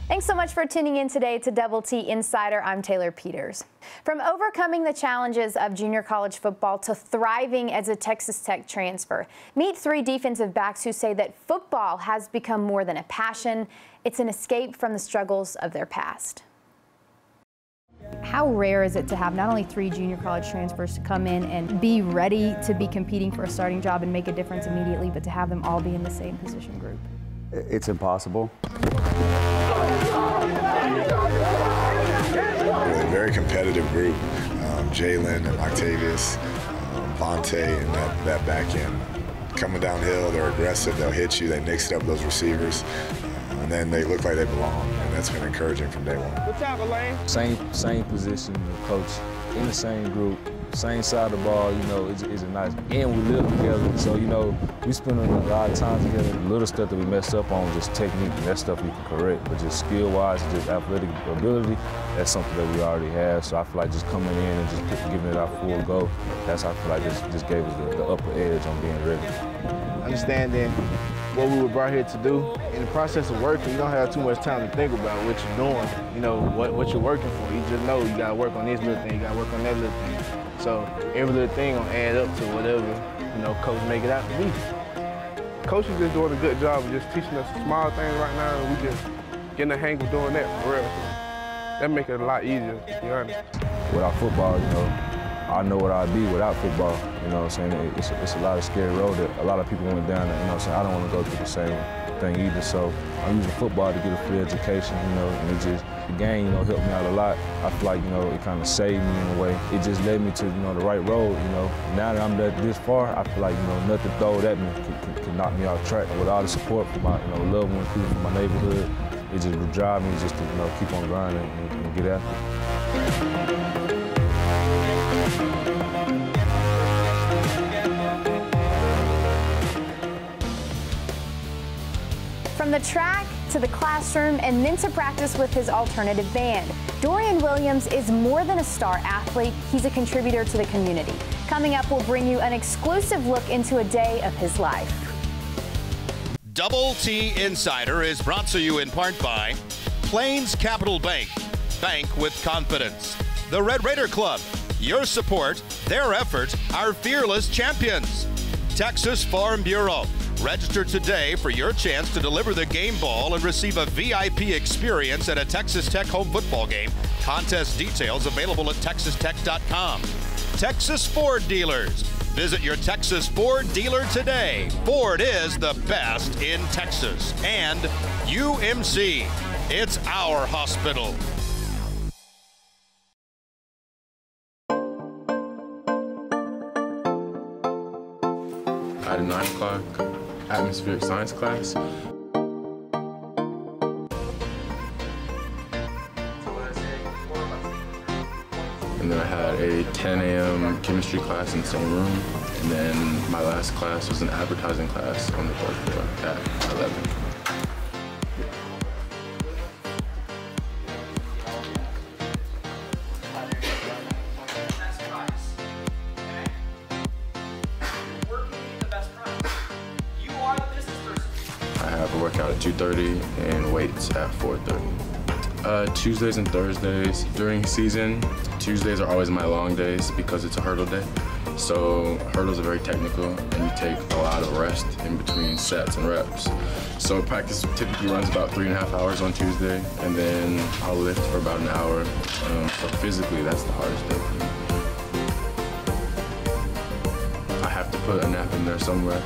Thanks so much for tuning in today to Double T Insider. I'm Taylor Peters. From overcoming the challenges of junior college football to thriving as a Texas Tech transfer, meet three defensive backs who say that football has become more than a passion. It's an escape from the struggles of their past. How rare is it to have not only three junior college transfers to come in and be ready to be competing for a starting job and make a difference immediately, but to have them all be in the same position group? It's impossible. A very competitive group. Jalen and Octavius, Vontae, and that back end. Coming downhill, they're aggressive, they'll hit you, they mix it up those receivers, and then they look like they belong, and that's been encouraging from day one. Good tackle, Lane. Same position, coach, in the same group, same side of the ball, you know, it's a nice, and we live together, so, you know, we spend a lot of time together. The little stuff that we messed up on, just technique, and that stuff we can correct, but just skill-wise, just athletic ability, that's something that we already have, so I feel like just coming in and just giving it our full go, that's how I feel like just gave us the upper edge on being ready. Understanding what we were brought here to do. In the process of working, you don't have too much time to think about what you're doing, you know, what you're working for. You just know you gotta work on this little thing, you gotta work on that little thing. So every little thing will add up to whatever, you know, coach make it out to be. Coach is just doing a good job of just teaching us small things right now, and we just getting the hang of doing that for real. That makes it a lot easier, to be honest. Without football, you know, I know what I'd be without football, you know what I'm saying? It's a lot of scary road that a lot of people went down, you know what I'm saying? I don't want to go through the same thing either, so I'm using football to get a free education, you know, and it just, the game, you know, helped me out a lot. I feel like, you know, it kind of saved me in a way. It just led me to, you know, the right road, you know. Now that I'm this far, I feel like, you know, nothing thrown at me can knock me off track. With all the support from my, you know, loved ones, people from my neighborhood, it just would drive me just to, you know, keep on grinding and get after it. From the track to the classroom and then to practice with his alternative band, Dorian Williams is more than a star athlete, he's a contributor to the community. Coming up, we'll bring you an exclusive look into a day of his life. Double T Insider is brought to you in part by Plains Capital Bank. Bank with confidence. The Red Raider Club. Your support, their effort, our fearless champions. Texas Farm Bureau. Register today for your chance to deliver the game ball and receive a VIP experience at a Texas Tech home football game. Contest details available at texastech.com. Texas Ford Dealers. Visit your Texas Ford dealer today. Ford is the best in Texas. And UMC. It's our hospital. At 9 o'clock, atmospheric science class. And then I had a 10 a.m. chemistry class in the same room. And then my last class was an advertising class on the 3rd floor at 11. Workout at 2:30 and weights at 4:30. Tuesdays and Thursdays during season, Tuesdays are always my long days because it's a hurdle day. So hurdles are very technical and you take a lot of rest in between sets and reps. So practice typically runs about 3.5 hours on Tuesday, and then I'll lift for about an hour. So physically, that's the hardest day. I have to put a nap in there somewhere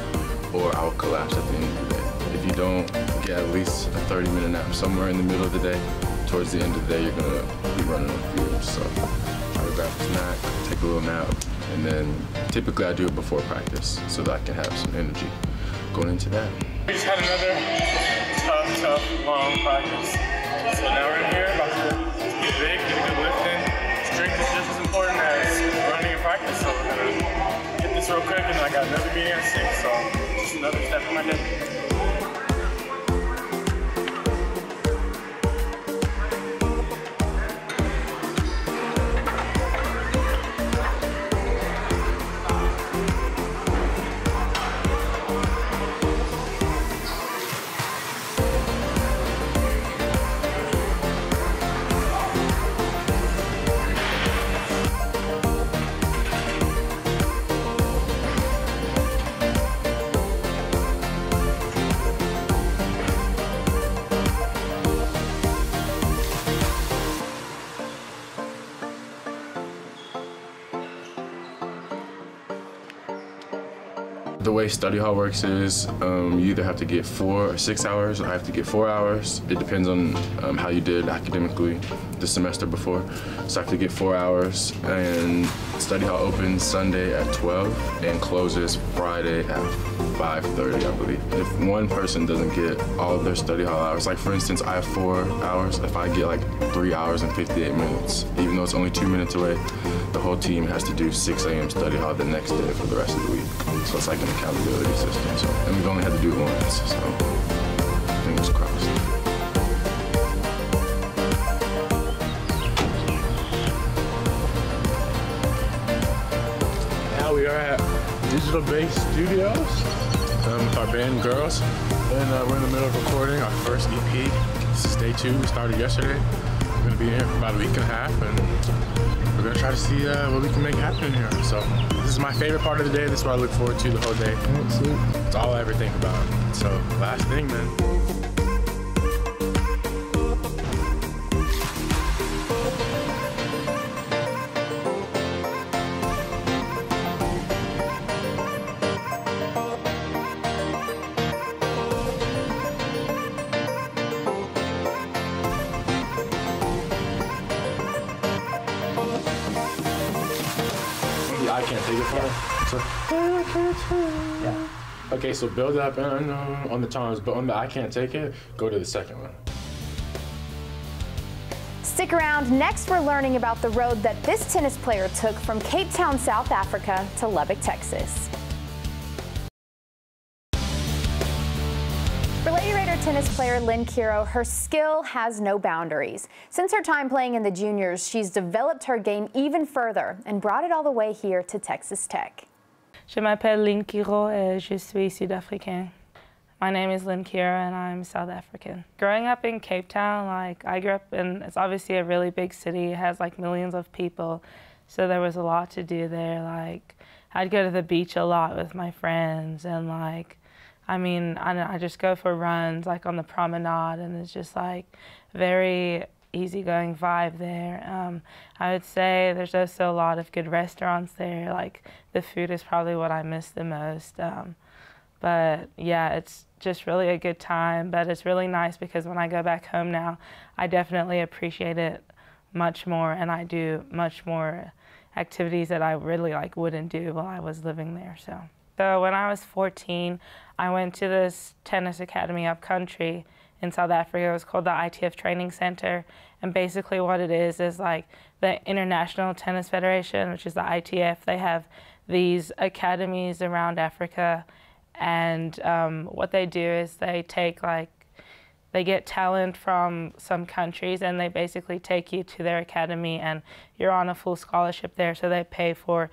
or I'll collapse at the end of the day. If you don't get at least a 30-minute nap somewhere in the middle of the day, towards the end of the day, you're gonna be running on fumes. So I would grab a snack, take a little nap, and then typically I do it before practice so that I can have some energy going into that. We just had another tough, long practice. So now we're in here, about to get big, get a good lift in. Strength is just as important as running in practice. So we're gonna get this real quick, and I got another meeting at 6, so just another step in my day. the way study hall works is you either have to get 4 or 6 hours, or I have to get 4 hours. It depends on how you did academically the semester before. So I have to get 4 hours, and study hall opens Sunday at 12 and closes Friday at 5:30, I believe. If one person doesn't get all of their study hall hours, like for instance, I have 4 hours. If I get like 3 hours and 58 minutes, even though it's only 2 minutes away, the whole team has to do 6 a.m. study hall the next day for the rest of the week. So it's like an accountability system. So, and we've only had to do it once, so fingers crossed. Now we are at Digital Base Studios with our band Girls, and we're in the middle of recording our first EP. This is day 2. We started yesterday. We're going to be here for about a week and a half, and we're going to try to see what we can make happen in here. So this is my favorite part of the day. This is what I look forward to the whole day. It's all I ever think about. So last thing, man. I can't take it for so yeah. Okay, so build up on the tones, but on the I can't take it, go to the second one. Stick around. Next, we're learning about the road that this tennis player took from Cape Town, South Africa to Lubbock, Texas. For Lady Raider tennis player Lynn Kiro, her skill has no boundaries. Since her time playing in the juniors, she's developed her game even further and brought it all the way here to Texas Tech. Je m'appelle Lynn Kiro et je suis sud-africain. My name is Lynn Kiro and I'm South African. Growing up in Cape Town, I grew up in, it's obviously a really big city. It has millions of people, so there was a lot to do there. I'd go to the beach a lot with my friends, and I just go for runs on the promenade, and it's just very easygoing vibe there. I would say there's also a lot of good restaurants there. The food is probably what I miss the most. But yeah, it's just really a good time. But it's really nice because when I go back home now, I definitely appreciate it much more, and I do much more activities that I really wouldn't do while I was living there. So when I was 14, I went to this tennis academy up country in South Africa. It was called the ITF Training Center, and basically what it is the International Tennis Federation, which is the ITF. They have these academies around Africa, and what they do is they take they get talent from some countries, and they basically take you to their academy, and you're on a full scholarship there, so they pay for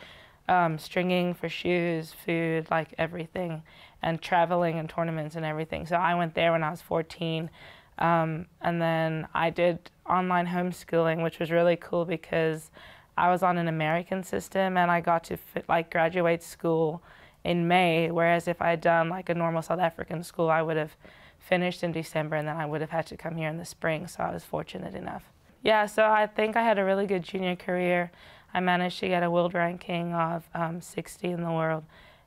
stringing, for shoes, food, everything, and traveling and tournaments and everything. So I went there when I was 14, and then I did online homeschooling, which was really cool because I was on an American system, and I got to graduate school in May, whereas if I had done a normal South African school, I would have finished in December, and then I would have had to come here in the spring, so I was fortunate enough. Yeah, so I think I had a really good junior career. I managed to get a world ranking of 60 in the world.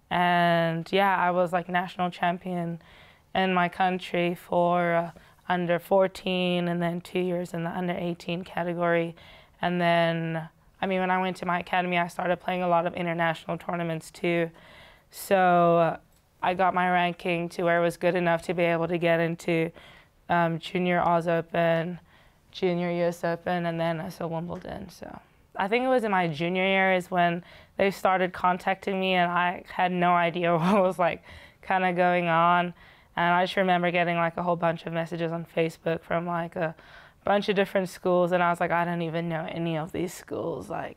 And yeah, I was national champion in my country for under 14, and then 2 years in the under 18 category. And then, when I went to my academy, I started playing a lot of international tournaments too. So I got my ranking to where it was good enough to be able to get into Junior Oz Open, Junior US Open, and then also Wimbledon. So I think it was in my junior year is when they started contacting me, and I had no idea what was kind of going on. And I just remember getting a whole bunch of messages on Facebook from a bunch of different schools, and I was I don't even know any of these schools. But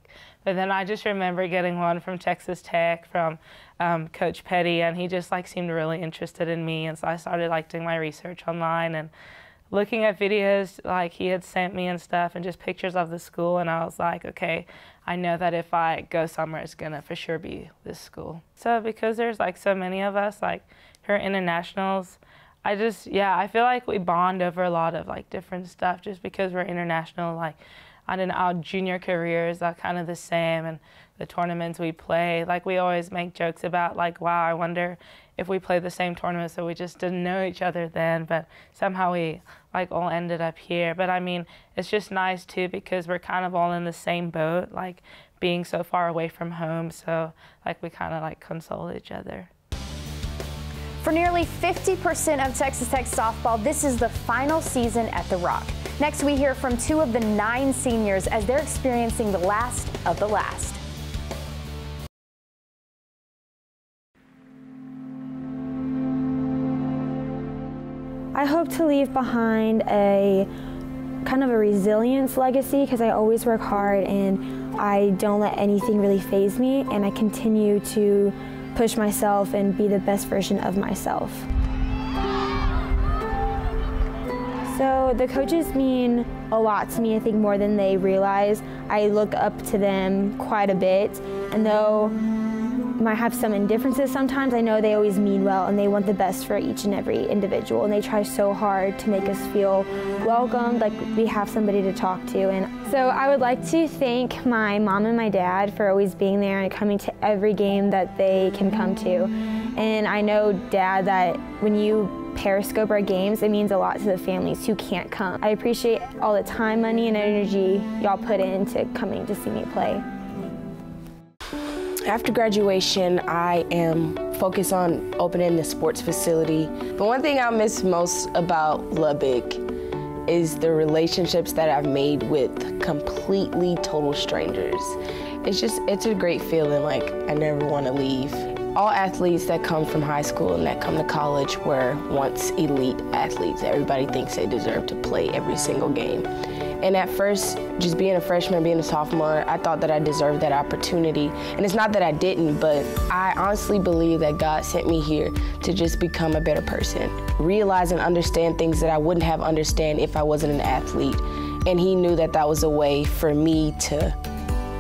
then I just remember getting one from Texas Tech, from Coach Petty, and he just seemed really interested in me, and so I started doing my research online and looking at videos he had sent me and stuff, and just pictures of the school, and I was okay, I know that if I go somewhere, it's gonna for sure be this school. So because there's so many of us who are internationals, I feel we bond over a lot of different stuff just because we're international. I don't know, our junior careers are kind of the same, and the tournaments we play, like we always make jokes about like, wow, I wonder if we play the same tournament, so we just didn't know each other then, but somehow we like all ended up here. But I mean, it's just nice too because we're kind of all in the same boat, like being so far away from home, so like we kind of like console each other. For nearly 50% of Texas Tech softball, this is the final season at the Rock. Next, we hear from 2 of the 9 seniors as they're experiencing the last of the last. I hope to leave behind a kind of a resilience legacy because I always work hard and I don't let anything really faze me, and I continue to push myself and be the best version of myself. So the coaches mean a lot to me, I think more than they realize. I look up to them quite a bit, and though I might have some indifferences sometimes, I know they always mean well and they want the best for each and every individual, and they try so hard to make us feel welcomed, like we have somebody to talk to. And so I would like to thank my mom and my dad for always being there and coming to every game that they can come to. And I know, Dad, that when you Periscope our games, it means a lot to the families who can't come. I appreciate all the time, money, and energy y'all put into coming to see me play. After graduation, I am focused on opening the sports facility. But one thing I miss most about Lubbock is the relationships that I've made with completely total strangers. It's a great feeling, like I never want to leave. All athletes that come from high school and that come to college were once elite athletes. Everybody thinks they deserve to play every single game. And at first, just being a freshman, being a sophomore, I thought that I deserved that opportunity. And it's not that I didn't, but I honestly believe that God sent me here to just become a better person. Realize and understand things that I wouldn't have understood if I wasn't an athlete. And he knew that that was a way for me to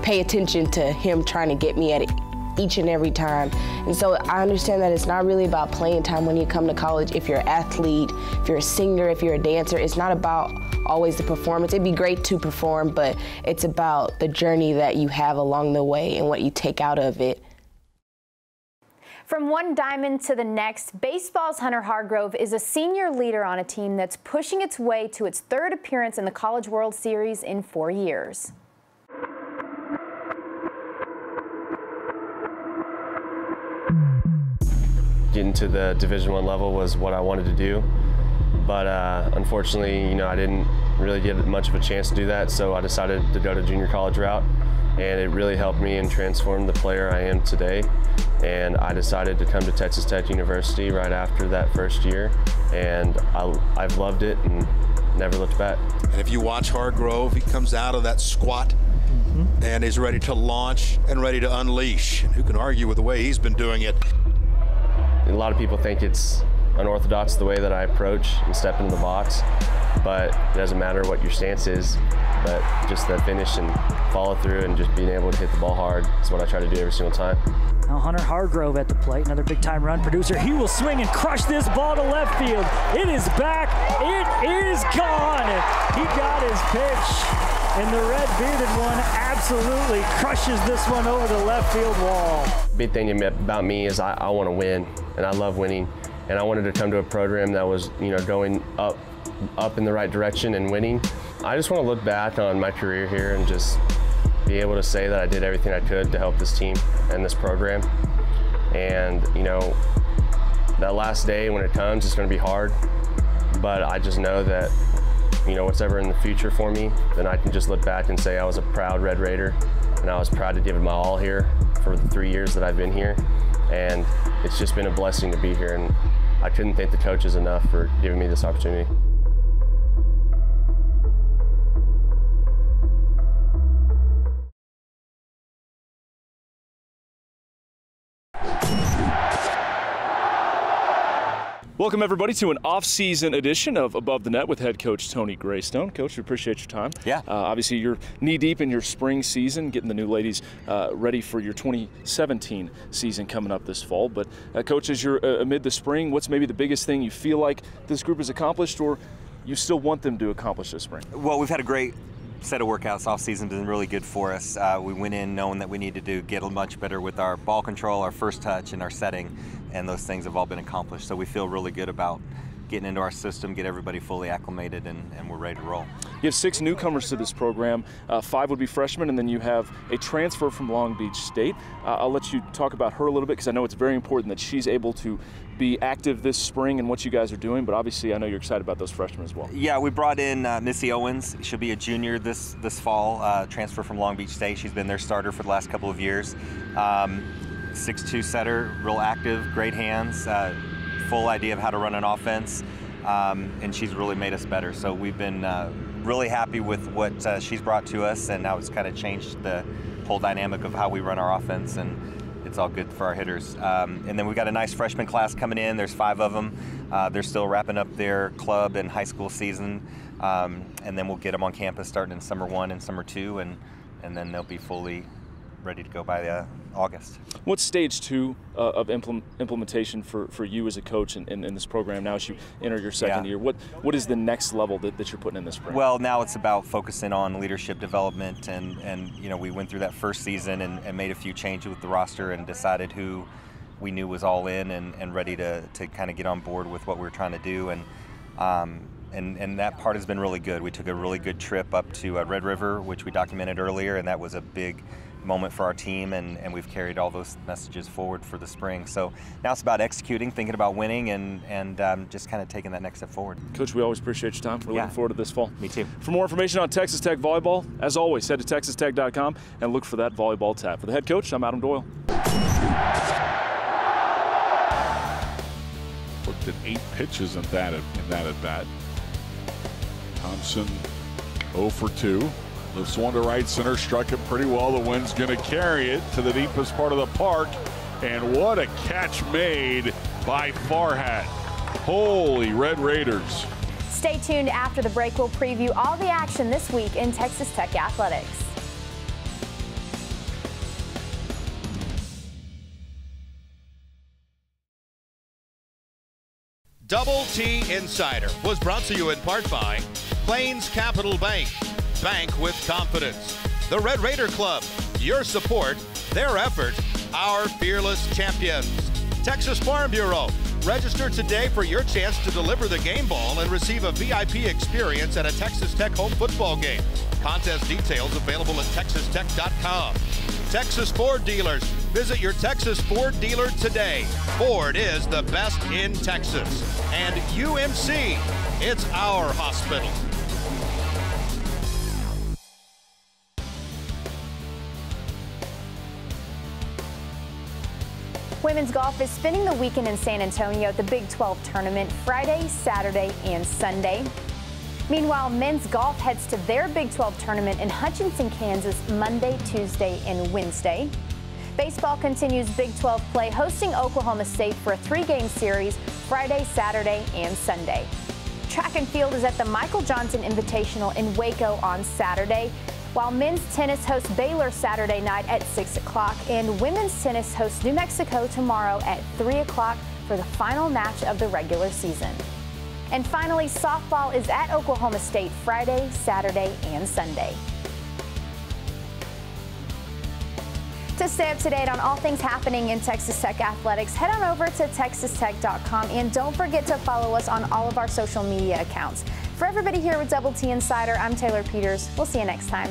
pay attention to him trying to get me at it each and every time. And so I understand that it's not really about playing time when you come to college. If you're an athlete, if you're a singer, if you're a dancer, it's not about always the performance. It'd be great to perform, but it's about the journey that you have along the way and what you take out of it. From one diamond to the next, baseball's Hunter Hargrove is a senior leader on a team that's pushing its way to its 3rd appearance in the College World Series in 4 years. Getting to the Division I level was what I wanted to do, but unfortunately, I didn't really get much of a chance to do that, so I decided to go to junior college route, and it really helped me and transformed the player I am today. And I decided to come to Texas Tech University right after that first year, and I've loved it and never looked back. And if you watch Hargrove, he comes out of that squat and is ready to launch and ready to unleash. Who can argue with the way he's been doing it? A lot of people think it's unorthodox the way that I approach and step into the box, but it doesn't matter what your stance is, but just the finish and follow through and just being able to hit the ball hard is what I try to do every single time. Now Hunter Hargrove at the plate, another big time run producer. He will swing and crush this ball to left field. It is back, it is gone. He got his pitch, and the red bearded one absolutely crushes this one over the left field wall. Big thing about me is I want to win, and I love winning. And I wanted to come to a program that was, going up in the right direction and winning. I just want to look back on my career here and just be able to say that I did everything I could to help this team and this program. And, that last day when it comes, it's going to be hard, but I just know that, what's ever in the future for me, then I can just look back and say I was a proud Red Raider, and I was proud to give it my all here for the 3 years that I've been here. And it's just been a blessing to be here, and I couldn't thank the coaches enough for giving me this opportunity. Welcome, everybody, to an off-season edition of Above the Net with head coach Tony Greystone. Coach, we appreciate your time. Yeah. Obviously, you're knee-deep in your spring season, getting the new ladies ready for your 2017 season coming up this fall. But, Coach, as you're amid the spring, what's maybe the biggest thing you feel like this group has accomplished or you still want them to accomplish this spring? Well, we've had a great set of workouts off season has been really good for us. We went in knowing that we needed to get much better with our ball control, our first touch, and our setting, and those things have all been accomplished. So we feel really good about getting into our system, get everybody fully acclimated, and we're ready to roll. You have 6 newcomers to this program. 5 would be freshmen, and then you have a transfer from Long Beach State. I'll let you talk about her a little bit because I know it's very important that she's able to be active this spring and what you guys are doing, but obviously I know you're excited about those freshmen as well. Yeah, we brought in Missy Owens. She'll be a junior this fall, transfer from Long Beach State. She's been their starter for the last couple of years. 6'2" setter, real active, great hands, full idea of how to run an offense, and she's really made us better. So we've been really happy with what she's brought to us, and now it's kind of changed the whole dynamic of how we run our offense, and it's all good for our hitters. And then we've got a nice freshman class coming in. There's 5 of them. They're still wrapping up their club and high school season, and then we'll get them on campus starting in summer 1 and summer 2, and then they'll be fully ready to go by August. What's stage 2 of implementation for you as a coach in this program now as you enter your second year? What is the next level that you're putting in this program? Well, now it's about focusing on leadership development, and you know, we went through that first season and made a few changes with the roster and decided who we knew was all in and ready to kind of get on board with what we were trying to do, and that part has been really good. We took a really good trip up to Red River, which we documented earlier, and that was a big moment for our team, and we've carried all those messages forward for the spring. So now it's about executing, thinking about winning, and just kind of taking that next step forward. Coach, we always appreciate your time. We're looking forward to this fall. Me too. For more information on Texas Tech volleyball, as always, head to texastech.com and look for that volleyball tab. For the head coach, I'm Adam Doyle. Looked at 8 pitches in that at bat. Thompson 0 for 2. Lifts one to right center, struck it pretty well. The wind's going to carry it to the deepest part of the park. And what a catch made by Farhat. Holy Red Raiders. Stay tuned after the break. We'll preview all the action this week in Texas Tech athletics. Double T Insider was brought to you in part by Plains Capital Bank. Bank with confidence. The Red Raider Club. Your support, their effort, our fearless champions. Texas Farm Bureau. Register today for your chance to deliver the game ball and receive a VIP experience at a Texas Tech home football game. Contest details available at texastech.com. Texas Ford dealers. Visit your Texas Ford dealer today. Ford is the best in Texas. And UMC, it's our hospital. Women's golf is spending the weekend in San Antonio at the Big 12 tournament Friday, Saturday, and Sunday. Meanwhile, men's golf heads to their Big 12 tournament in Hutchinson, Kansas, Monday, Tuesday, and Wednesday. Baseball continues Big 12 play, hosting Oklahoma State for a 3-game series Friday, Saturday, and Sunday. Track and field is at the Michael Johnson Invitational in Waco on Saturday, while men's tennis hosts Baylor Saturday night at 6 o'clock and women's tennis hosts New Mexico tomorrow at 3 o'clock for the final match of the regular season. And finally, softball is at Oklahoma State Friday, Saturday, and Sunday. To stay up to date on all things happening in Texas Tech athletics, head on over to texastech.com and don't forget to follow us on all of our social media accounts. For everybody here with Double T Insider, I'm Taylor Peters. We'll see you next time.